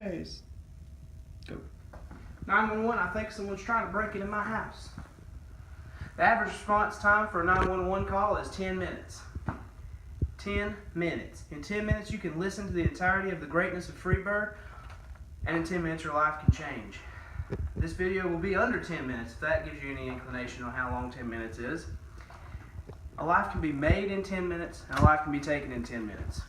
Guys, go. 911, I think someone's trying to break into my house. The average response time for a 911 call is 10 minutes. 10 minutes. In 10 minutes, you can listen to the entirety of the greatness of Freebird, and in 10 minutes, your life can change. This video will be under 10 minutes, if that gives you any inclination on how long 10 minutes is. A life can be made in 10 minutes, and a life can be taken in 10 minutes.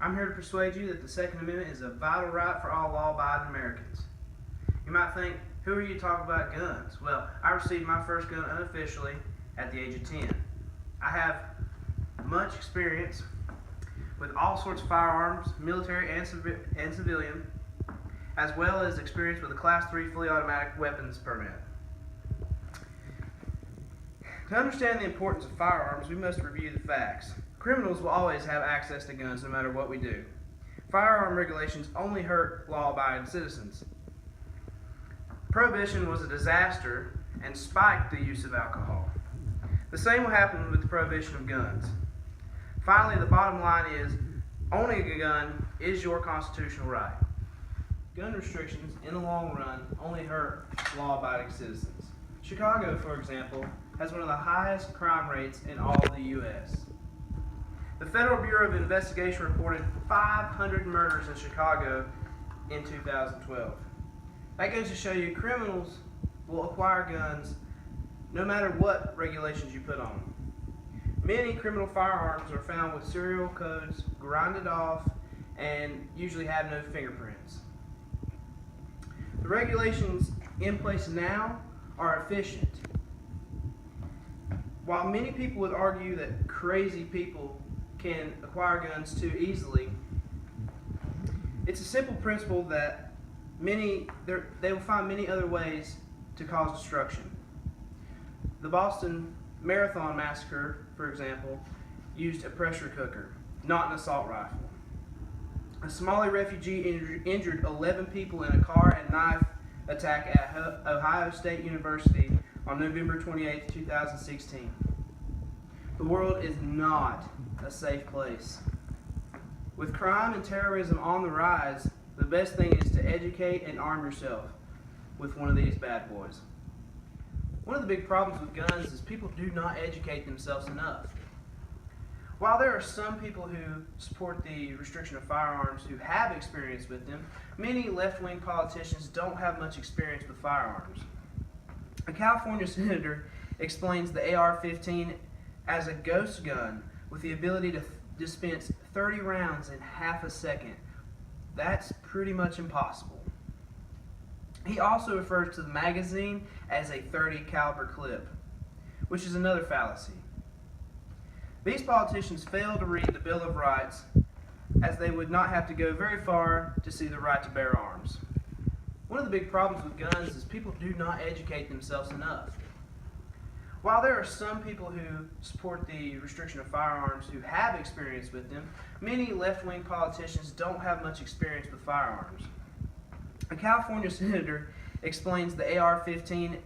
I'm here to persuade you that the Second Amendment is a vital right for all law-abiding Americans. You might think, who are you talking about guns? Well, I received my first gun unofficially at the age of 10. I have much experience with all sorts of firearms, military and civilian, as well as experience with a Class 3 fully automatic weapons permit. To understand the importance of firearms, we must review the facts. Criminals will always have access to guns no matter what we do. Firearm regulations only hurt law-abiding citizens. Prohibition was a disaster and spiked the use of alcohol. The same will happen with the prohibition of guns. Finally, the bottom line is, owning a gun is your constitutional right. Gun restrictions, in the long run, only hurt law-abiding citizens. Chicago, for example, has one of the highest crime rates in all of the U.S. The Federal Bureau of Investigation reported 500 murders in Chicago in 2012. That goes to show you criminals will acquire guns no matter what regulations you put on them. Many criminal firearms are found with serial codes grinded off and usually have no fingerprints. The regulations in place now are efficient. While many people would argue that crazy people can acquire guns too easily, it's a simple principle that they will find many other ways to cause destruction. The Boston Marathon Massacre, for example, used a pressure cooker, not an assault rifle. A Somali refugee injured 11 people in a car and knife attack at Ohio State University on November 28, 2016. The world is not a safe place. With crime and terrorism on the rise, the best thing is to educate and arm yourself with one of these bad boys. One of the big problems with guns is people do not educate themselves enough. While there are some people who support the restriction of firearms who have experience with them, many left-wing politicians don't have much experience with firearms. A California senator explains the AR-15 as a ghost gun with the ability to dispense 30 rounds in half a second. That's pretty much impossible. He also refers to the magazine as a .30 caliber clip, which is another fallacy. These politicians fail to read the Bill of Rights, as they would not have to go very far to see the right to bear arms. One of the big problems with guns is people do not educate themselves enough. While there are some people who support the restriction of firearms who have experience with them, many left-wing politicians don't have much experience with firearms. A California senator explains the AR-15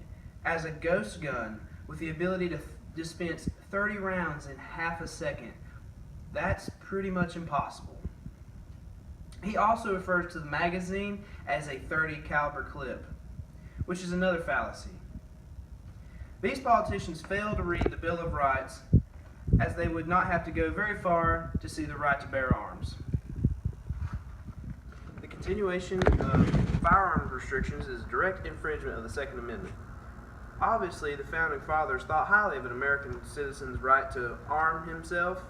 as a ghost gun with the ability to dispense 30 rounds in half a second. That's pretty much impossible. He also refers to the magazine as a .30 caliber clip, which is another fallacy. These politicians fail to read the Bill of Rights, as they would not have to go very far to see the right to bear arms. The continuation of firearms restrictions is direct infringement of the Second Amendment. Obviously, the Founding Fathers thought highly of an American citizen's right to arm himself,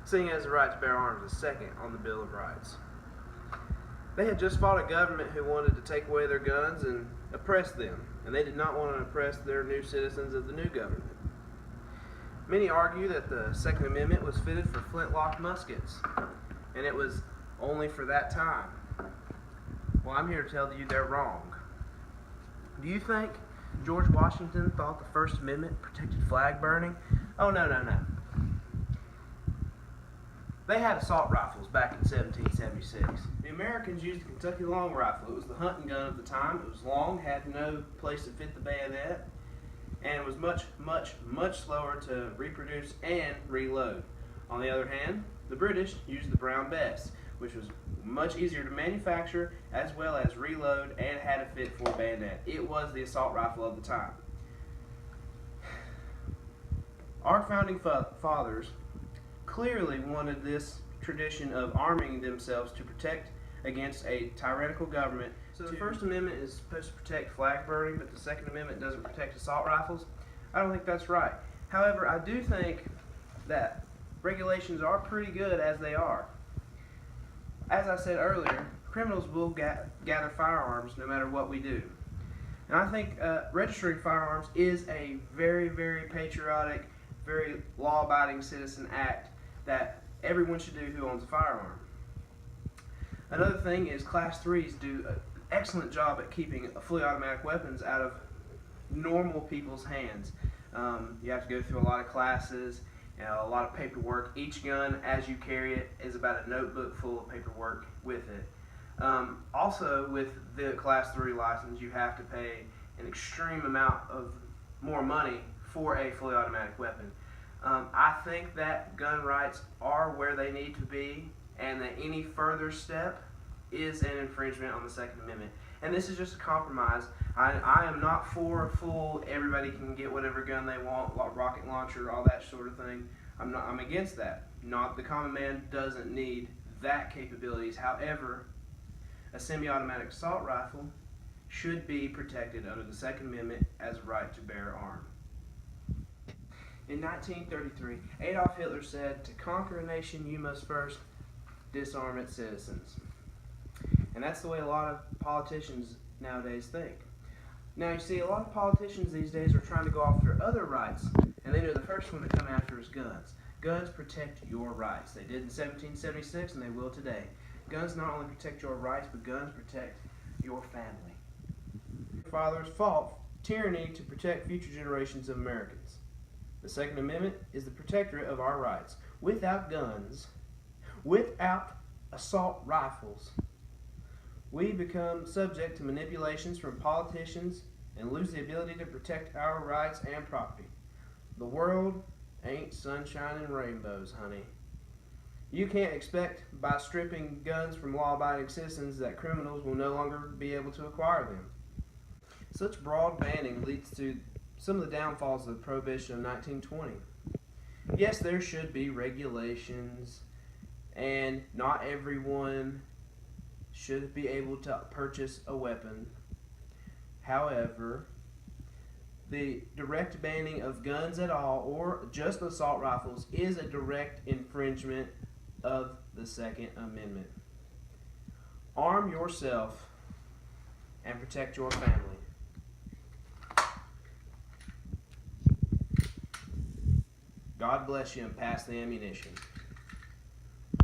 seeing as the right to bear arms is second on the Bill of Rights. They had just fought a government who wanted to take away their guns and oppress them, and they did not want to oppress their new citizens of the new government. Many argue that the Second Amendment was fitted for flintlock muskets, and it was only for that time. Well, I'm here to tell you they're wrong. Do you think George Washington thought the First Amendment protected flag burning? Oh, no. They had assault rifles back in 1776. The Americans used the Kentucky long rifle. It was the hunting gun of the time. It was long, had no place to fit the bayonet, and it was much slower to reproduce and reload. On the other hand, the British used the Brown Bess, which was much easier to manufacture as well as reload and had a fit for bayonet. It was the assault rifle of the time. Our founding fathers clearly wanted this tradition of arming themselves to protect against a tyrannical government. So the First Amendment is supposed to protect flag burning, but the Second Amendment doesn't protect assault rifles. I don't think that's right. However, I do think that regulations are pretty good as they are. As I said earlier, criminals will gather firearms no matter what we do. And I think registering firearms is a very, very patriotic, very law-abiding citizen act that everyone should do who owns a firearm. Another thing is Class 3s do an excellent job at keeping fully automatic weapons out of normal people's hands. You have to go through a lot of classes, a lot of paperwork. Each gun, as you carry it, is about a notebook full of paperwork with it. Also, with the Class 3 license, you have to pay an extreme amount of more money for a fully automatic weapon. I think that gun rights are where they need to be, and that any further step is an infringement on the Second Amendment. And this is just a compromise. I am not for full, everybody can get whatever gun they want, rocket launcher, all that sort of thing. I'm against that. The common man doesn't need that capabilities. However, a semi-automatic assault rifle should be protected under the Second Amendment as a right to bear arms. In 1933, Adolf Hitler said, "To conquer a nation, you must first disarm its citizens." And that's the way a lot of politicians nowadays think. Now, you see, a lot of politicians these days are trying to go after other rights, and they know the first one to come after is guns. Guns protect your rights. They did in 1776, and they will today. Guns not only protect your rights, but guns protect your family. Fathers fought tyranny to protect future generations of Americans. The Second Amendment is the protectorate of our rights. Without guns, without assault rifles, we become subject to manipulations from politicians and lose the ability to protect our rights and property. The world ain't sunshine and rainbows, honey. You can't expect by stripping guns from law-abiding citizens that criminals will no longer be able to acquire them. Such broad banning leads to some of the downfalls of the Prohibition of 1920. Yes, there should be regulations, and not everyone should be able to purchase a weapon. However, the direct banning of guns at all, or just assault rifles, is a direct infringement of the Second Amendment. Arm yourself and protect your family. God bless you, and pass the ammunition.